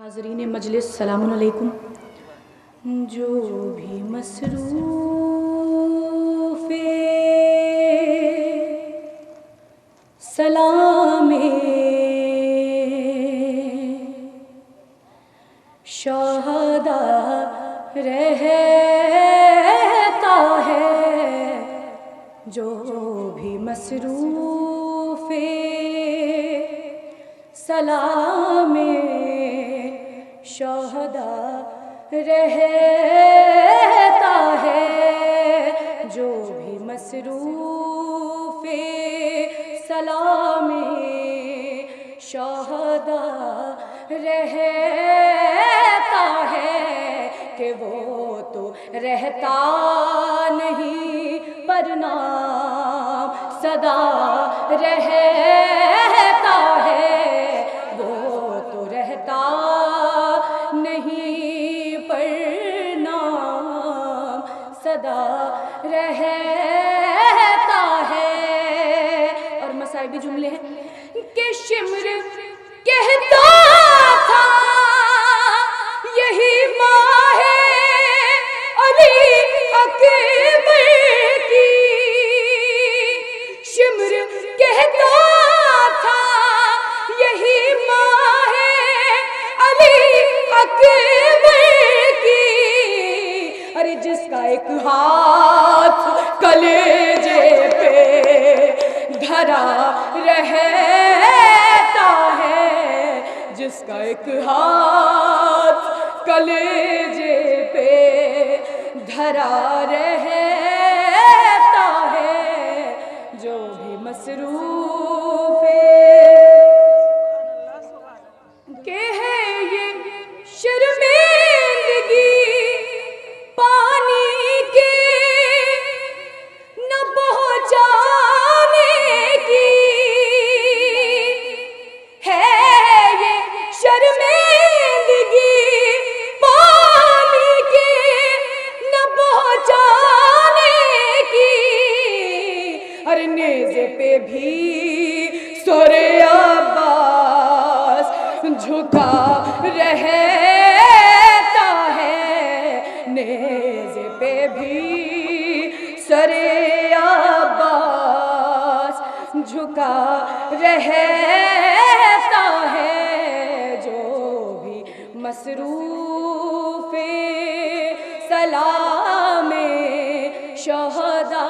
حاضرین مجلس سلام علیکم. جو بھی مصروف سلام شہدا رہتا ہے، جو بھی مصروف سلام شہدا رہتا ہے، جو بھی مصروف سلام شہدا رہتا ہے، کہ وہ تو رہتا نہیں پر نام صدا رہتا ہے، وہ تو رہتا نہیں پر نام صدا رہتا ہے. اور مصائبی جملے ہیں کہ شمر کہتا تھا یہی ماہ علی اکبر کی، شمر کہتا تھا یہی ماہ علی اکبر کی، ارے جس کا ایک ہاتھ کلیجے پہ دھرا رہتا ہے، جس کا ایک ہاتھ کلیجے پہ دھرا رہتا ہے، جو بھی مصروف کہ ہے یہ شرمندگی پانی کے نہ پہنچانے کی، ہے یہ شرمندگی پانی کے نہ پہنچانے کی، ارے نیزے پہ بھی سر عباس جھکا رہتا ہے، نیزے پہ بھی سر عباس جھکا رہتا ہے، جو بھی مصروف سلام شہدا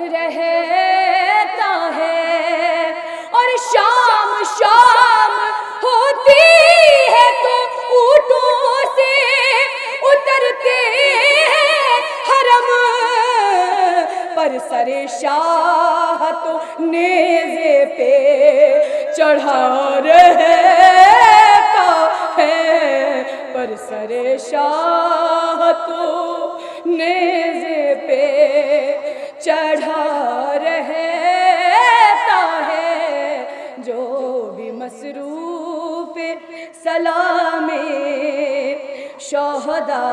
رہتا ہے. اور شام شام ہوتی ہے تو اونٹوں سے اترتے ہیں حرم پر، سر شاہ تو نیزے پہ چڑھا رہتا ہے، پر سر شاہ تو نیزے پہ چڑھا رہتا ہے، جو بھی مصروف سلام شہدا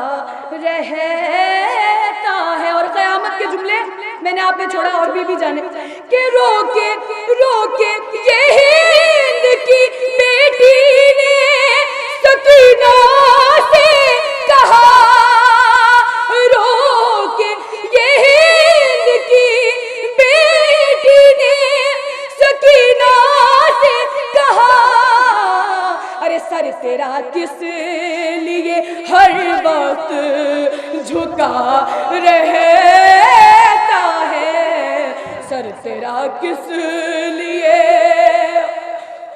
رہتا ہے. اور قیامت کے جملے میں نے آپ نے چھوڑا اور بھی جانے کہ روکے روکے یہ ہند کی بیٹی نے سکینہ سے کہا، روکے یہ ہند کی بیٹی نے سکینہ سے کہا، ارے سر تیرا کس لیے ہر وقت جھکا رہتا ہے، سر تیرا کس لیے.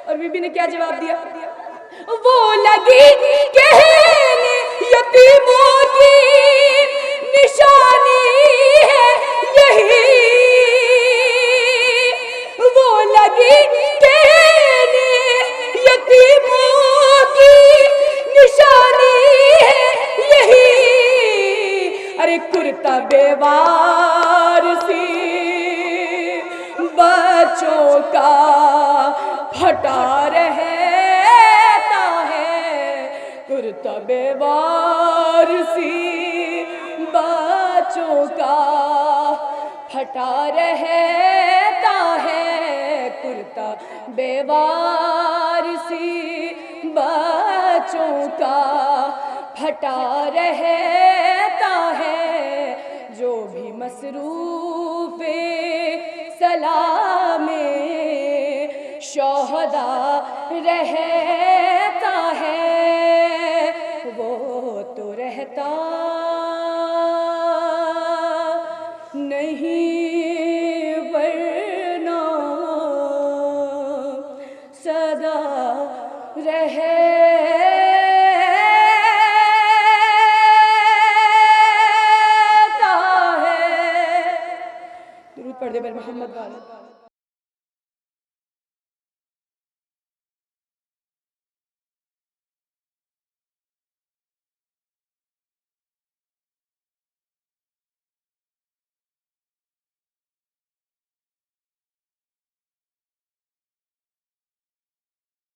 اور بی بی نے کیا جواب دیا؟ وہ لگی کہنے یتیموں کی نشانی ہے یہی، وہ لگی کہنے یتیموں کی نشانی ہے یہی، ارے کرتا بیوار سی بچوں کا پھٹا رہتا ہے، کرتا بیوار سی بچوں کا پھٹا رہتا ہے، کرتا بیوار سی بچوں کا پھٹا رہتا ہے، جو بھی مصروف صلاح میں شہداء رہتا ہے، وہ تو رہتا نہیں ورنہ سدا رہے